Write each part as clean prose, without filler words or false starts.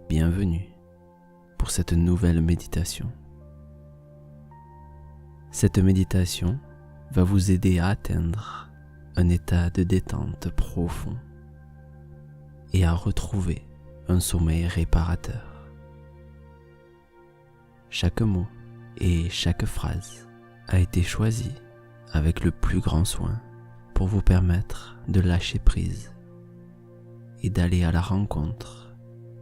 bienvenue pour cette nouvelle méditation. Cette méditation va vous aider à atteindre un état de détente profond et à retrouver un sommeil réparateur. Chaque mot et chaque phrase a été choisi avec le plus grand soin pour vous permettre de lâcher prise et d'aller à la rencontre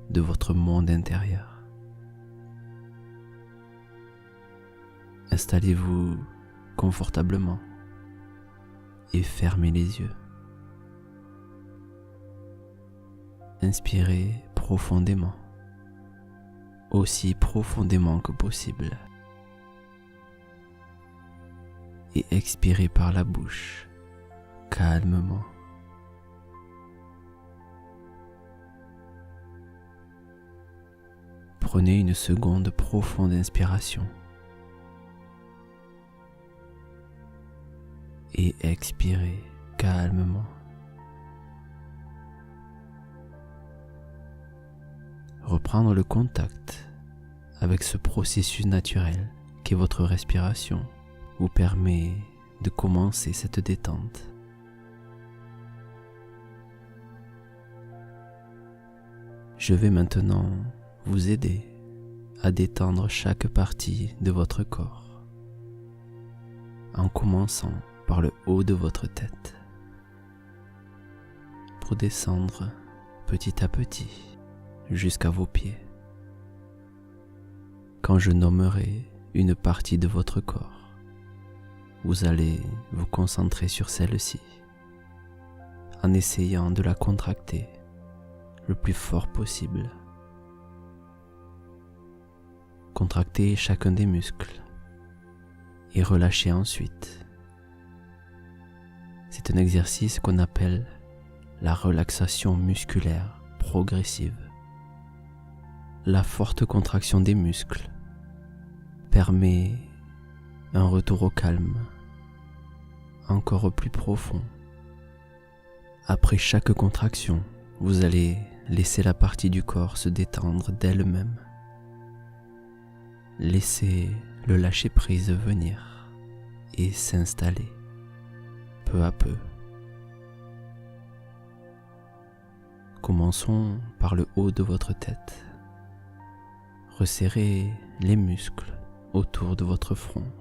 de votre monde intérieur. Installez-vous confortablement et fermez les yeux. Inspirez profondément, aussi profondément que possible, et expirez par la bouche, calmement. Prenez une seconde profonde inspiration et expirez calmement. Reprendre le contact avec ce processus naturel qu'est votre respiration vous permet de commencer cette détente. Je vais maintenant vous aider à détendre chaque partie de votre corps, en commençant par le haut de votre tête, pour descendre petit à petit jusqu'à vos pieds. Quand je nommerai une partie de votre corps, vous allez vous concentrer sur celle-ci, en essayant de la contracter le plus fort possible. Contractez chacun des muscles et relâchez ensuite. C'est un exercice qu'on appelle la relaxation musculaire progressive. La forte contraction des muscles permet un retour au calme encore plus profond. Après chaque contraction, vous allez laisser la partie du corps se détendre d'elle-même. Laissez le lâcher-prise venir et s'installer peu à peu. Commençons par le haut de votre tête. Resserrez les muscles autour de votre front,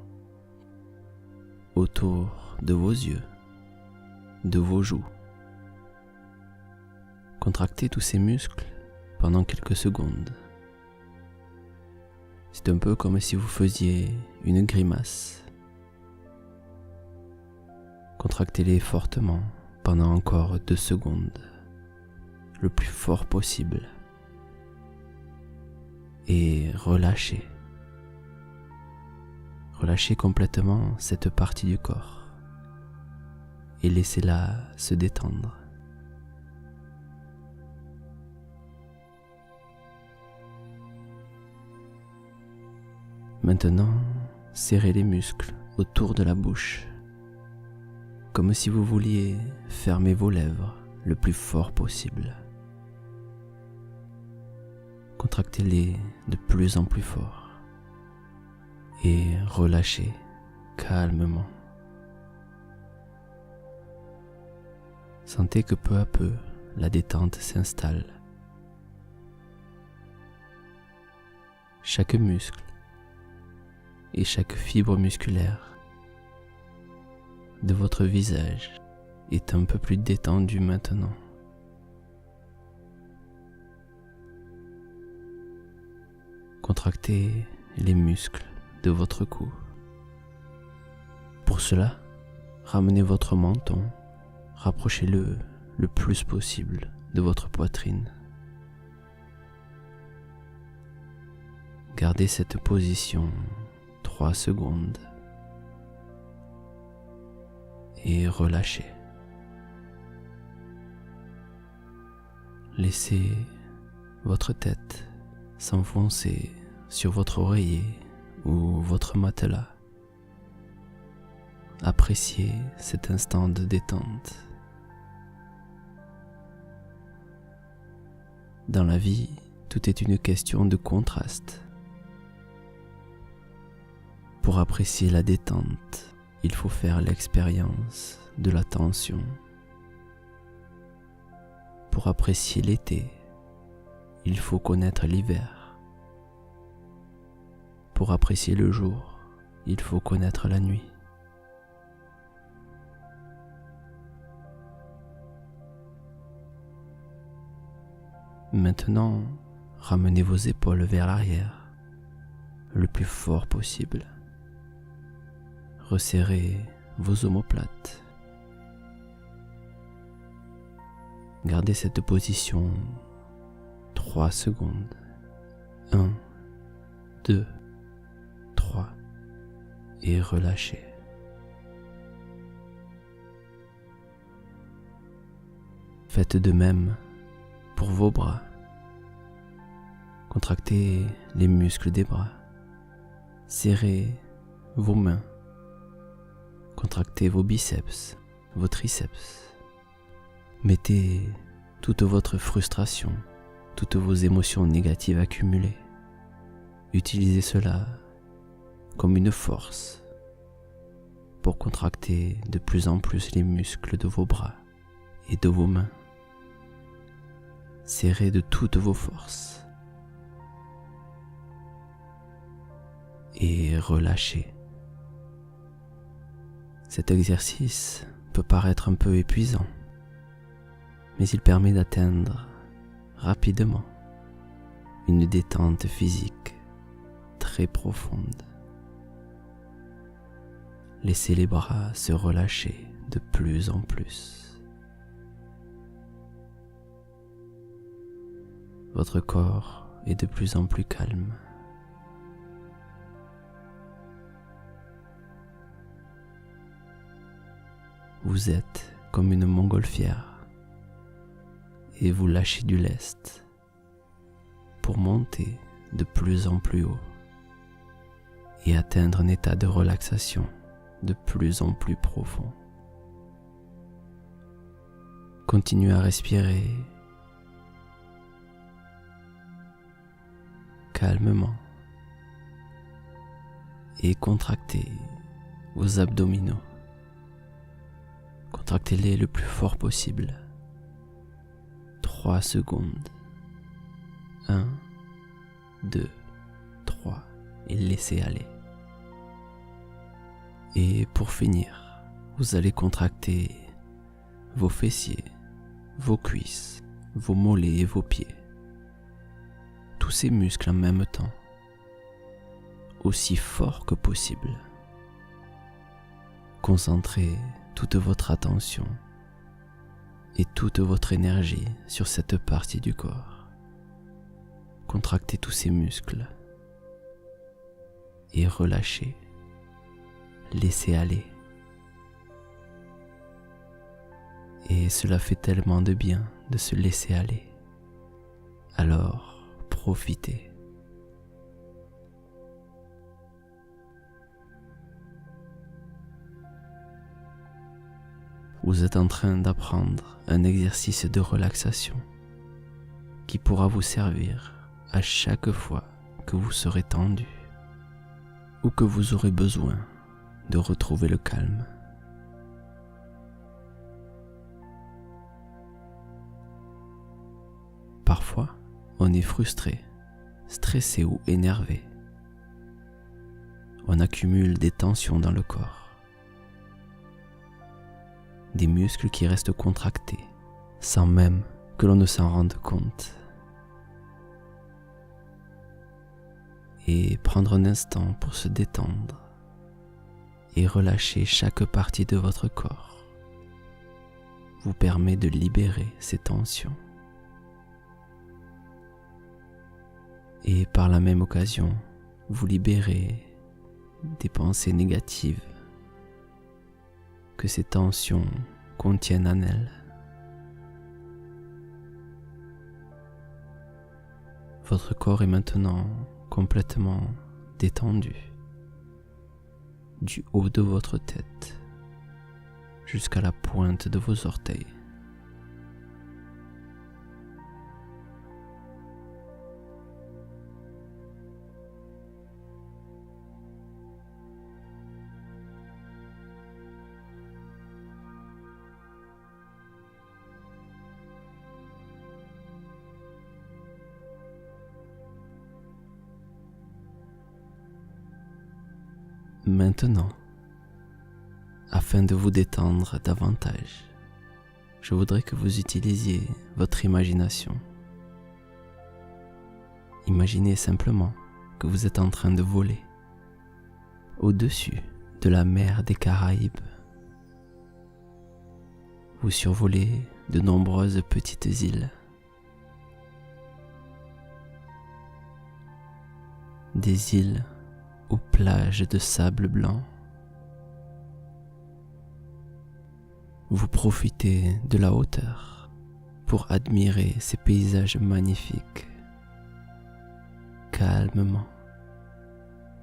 autour de vos yeux, de vos joues. Contractez tous ces muscles pendant quelques secondes. C'est un peu comme si vous faisiez une grimace. Contractez-les fortement pendant encore 2 secondes, le plus fort possible. Et relâchez. Relâchez complètement cette partie du corps et laissez-la se détendre. Maintenant, serrez les muscles autour de la bouche, comme si vous vouliez fermer vos lèvres le plus fort possible. Contractez-les de plus en plus fort et relâchez calmement. Sentez que peu à peu, la détente s'installe. Chaque muscle et chaque fibre musculaire de votre visage est un peu plus détendu maintenant. Contractez les muscles de votre cou. Pour cela, ramenez votre menton, rapprochez-le le plus possible de votre poitrine. Gardez cette position 3 secondes et relâchez. Laissez votre tête s'enfoncer sur votre oreiller ou votre matelas. Appréciez cet instant de détente. Dans la vie, tout est une question de contraste. Pour apprécier la détente, il faut faire l'expérience de la tension. Pour apprécier l'été, il faut connaître l'hiver. Pour apprécier le jour, il faut connaître la nuit. Maintenant, ramenez vos épaules vers l'arrière, le plus fort possible. Resserrez vos omoplates. Gardez cette position 3 secondes. 1, 2, 3 et relâchez. Faites de même pour vos bras. Contractez les muscles des bras. Serrez vos mains. Contractez vos biceps, vos triceps. Mettez toute votre frustration, toutes vos émotions négatives accumulées. Utilisez cela comme une force pour contracter de plus en plus les muscles de vos bras et de vos mains. Serrez de toutes vos forces et relâchez. Cet exercice peut paraître un peu épuisant, mais il permet d'atteindre rapidement une détente physique très profonde. Laissez les bras se relâcher de plus en plus. Votre corps est de plus en plus calme. Vous êtes comme une montgolfière et vous lâchez du lest pour monter de plus en plus haut et atteindre un état de relaxation de plus en plus profond. Continuez à respirer calmement et contractez vos abdominaux. Contractez-les le plus fort possible. 3 secondes. 1, 2, 3 et laissez aller. Et pour finir, vous allez contracter vos fessiers, vos cuisses, vos mollets et vos pieds. Tous ces muscles en même temps, aussi fort que possible. Concentrez toute votre attention et toute votre énergie sur cette partie du corps. Contractez tous ces muscles et relâchez. Laissez aller. Et cela fait tellement de bien de se laisser aller. Alors, profitez. Vous êtes en train d'apprendre un exercice de relaxation qui pourra vous servir à chaque fois que vous serez tendu ou que vous aurez besoin de retrouver le calme. Parfois, on est frustré, stressé ou énervé. On accumule des tensions dans le corps. Des muscles qui restent contractés, sans même que l'on ne s'en rende compte. Et prendre un instant pour se détendre et relâcher chaque partie de votre corps vous permet de libérer ces tensions. Et par la même occasion, vous libérez des pensées négatives que ces tensions contiennent en elles. Votre corps est maintenant complètement détendu, du haut de votre tête jusqu'à la pointe de vos orteils. Maintenant, afin de vous détendre davantage, je voudrais que vous utilisiez votre imagination. Imaginez simplement que vous êtes en train de voler au-dessus de la mer des Caraïbes. Vous survolez de nombreuses petites îles. Des îles aux plages de sable blanc. Vous profitez de la hauteur pour admirer ces paysages magnifiques, calmement,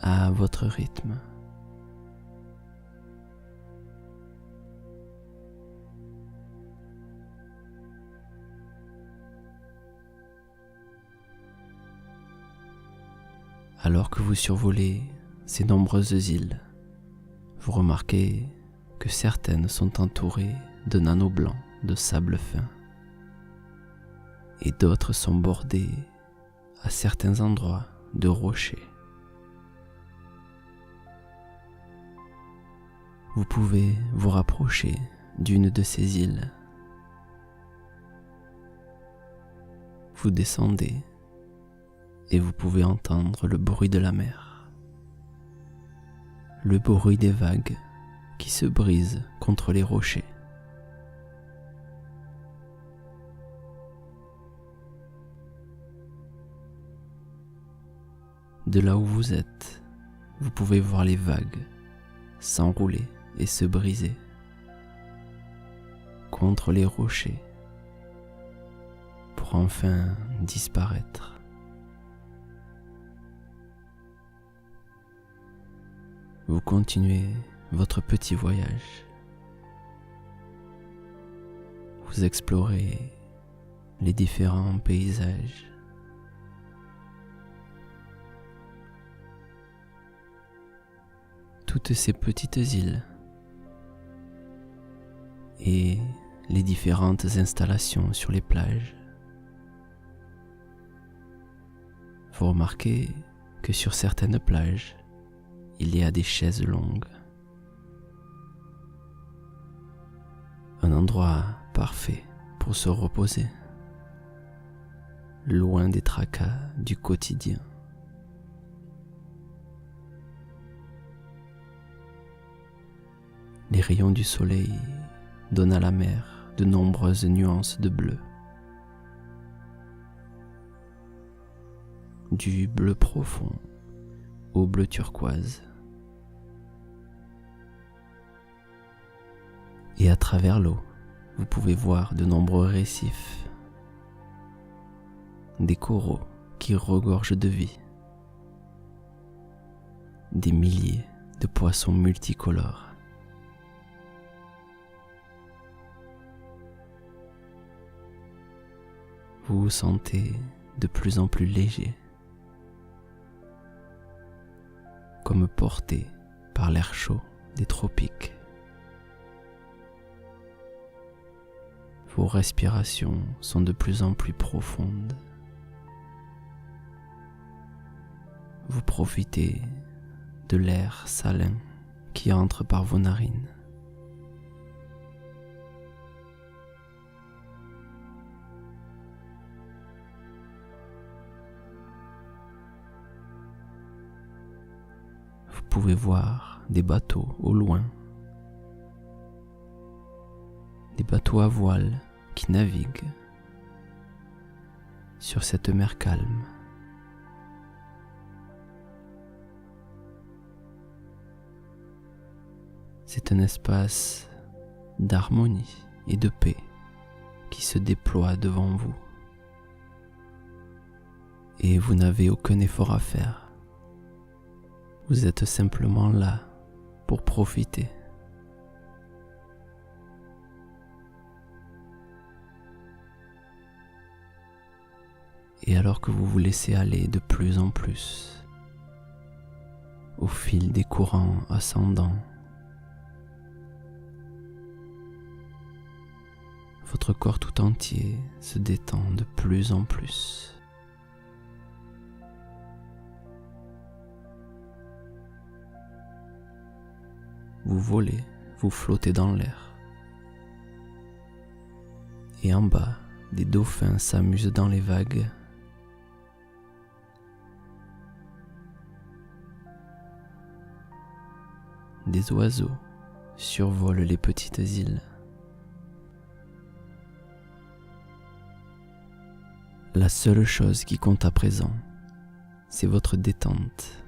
à votre rythme. Alors que vous survolez ces nombreuses îles, vous remarquez que certaines sont entourées de naneaux blancs de sable fin et d'autres sont bordées à certains endroits de rochers. Vous pouvez vous rapprocher d'une de ces îles. Vous descendez et vous pouvez entendre le bruit de la mer, le bruit des vagues qui se brisent contre les rochers. De là où vous êtes, vous pouvez voir les vagues s'enrouler et se briser contre les rochers pour enfin disparaître. Vous continuez votre petit voyage. Vous explorez les différents paysages. Toutes ces petites îles et les différentes installations sur les plages. Vous remarquez que sur certaines plages, il y a des chaises longues. Un endroit parfait pour se reposer, loin des tracas du quotidien. Les rayons du soleil donnent à la mer de nombreuses nuances de bleu. Du bleu profond au bleu turquoise. Et à travers l'eau, vous pouvez voir de nombreux récifs, des coraux qui regorgent de vie, des milliers de poissons multicolores. Vous vous sentez de plus en plus léger, comme porté par l'air chaud des tropiques. Vos respirations sont de plus en plus profondes. Vous profitez de l'air salin qui entre par vos narines. Vous pouvez voir des bateaux au loin, des bateaux à voile qui naviguent sur cette mer calme. C'est un espace d'harmonie et de paix qui se déploie devant vous. Et vous n'avez aucun effort à faire. Vous êtes simplement là pour profiter. Et alors que vous vous laissez aller de plus en plus, au fil des courants ascendants, votre corps tout entier se détend de plus en plus. vous volez, vous flottez dans l'air. Et en bas, des dauphins s'amusent dans les vagues. Des oiseaux survolent les petites îles. La seule chose qui compte à présent, c'est votre détente,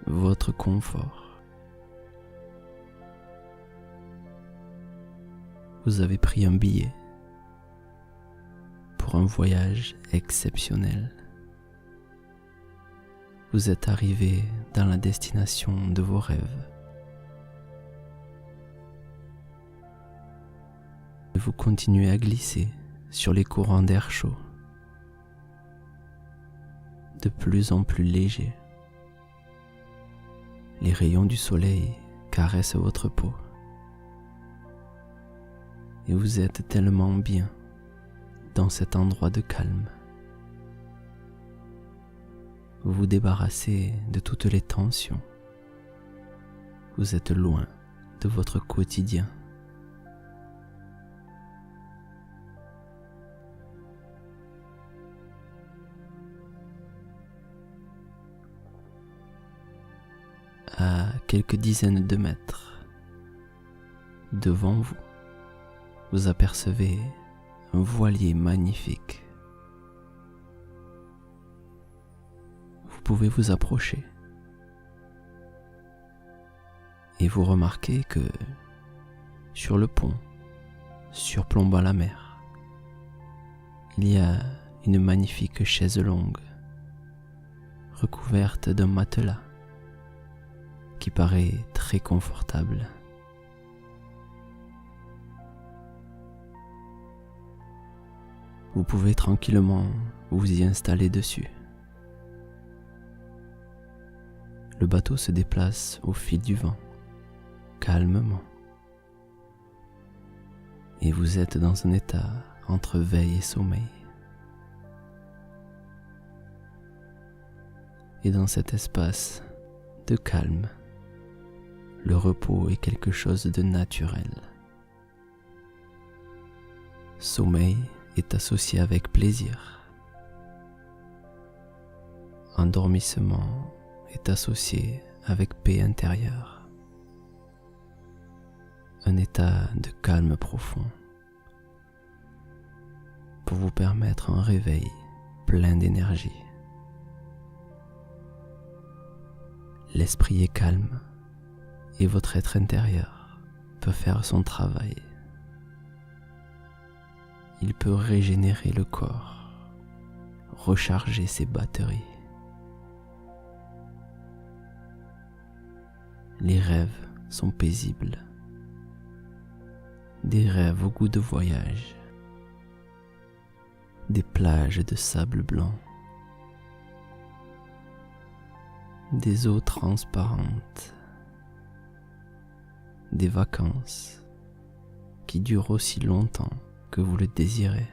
votre confort. Vous avez pris un billet pour un voyage exceptionnel. Vous êtes arrivé dans la destination de vos rêves. Vous continuez à glisser sur les courants d'air chaud, de plus en plus légers. Les rayons du soleil caressent votre peau. Et vous êtes tellement bien dans cet endroit de calme. Vous vous débarrassez de toutes les tensions. Vous êtes loin de votre quotidien. À quelques dizaines de mètres devant vous, vous apercevez un voilier magnifique. Vous pouvez vous approcher et vous remarquez que sur le pont, surplombant la mer, il y a une magnifique chaise longue recouverte d'un matelas qui paraît très confortable. Vous pouvez tranquillement vous y installer dessus. Le bateau se déplace au fil du vent, calmement. Et vous êtes dans un état entre veille et sommeil. Et dans cet espace de calme, le repos est quelque chose de naturel. Sommeil est associé avec plaisir. Endormissement est associé avec paix intérieure. Un état de calme profond pour vous permettre un réveil plein d'énergie. L'esprit est calme et votre être intérieur peut faire son travail. Il peut régénérer le corps, recharger ses batteries. Les rêves sont paisibles. Des rêves au goût de voyage. Des plages de sable blanc. Des eaux transparentes. Des vacances qui durent aussi longtemps que vous le désirez.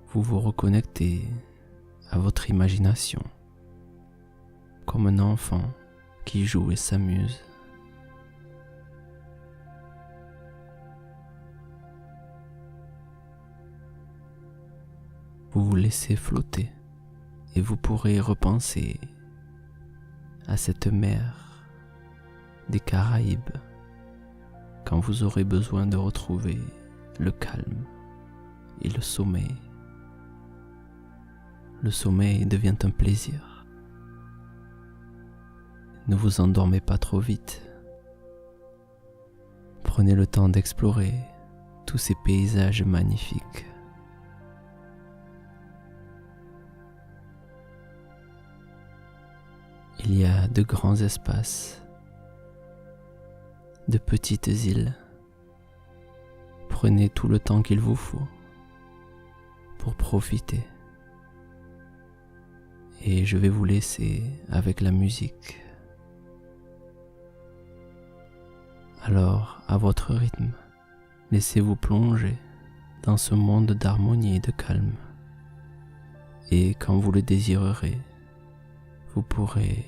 Vous vous reconnectez à votre imagination comme un enfant qui joue et s'amuse. Vous vous laissez flotter et vous pourrez repenser à cette mer des Caraïbes quand vous aurez besoin de retrouver le calme et le sommeil. Le sommeil devient un plaisir. Ne vous endormez pas trop vite. Prenez le temps d'explorer tous ces paysages magnifiques. Il y a de grands espaces, de petites îles. Prenez tout le temps qu'il vous faut pour profiter. Et je vais vous laisser avec la musique. Alors, à votre rythme, laissez-vous plonger dans ce monde d'harmonie et de calme. Et quand vous le désirerez, vous pourrez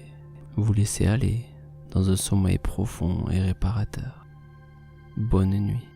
vous laisser aller dans un sommeil profond et réparateur. Bonne nuit.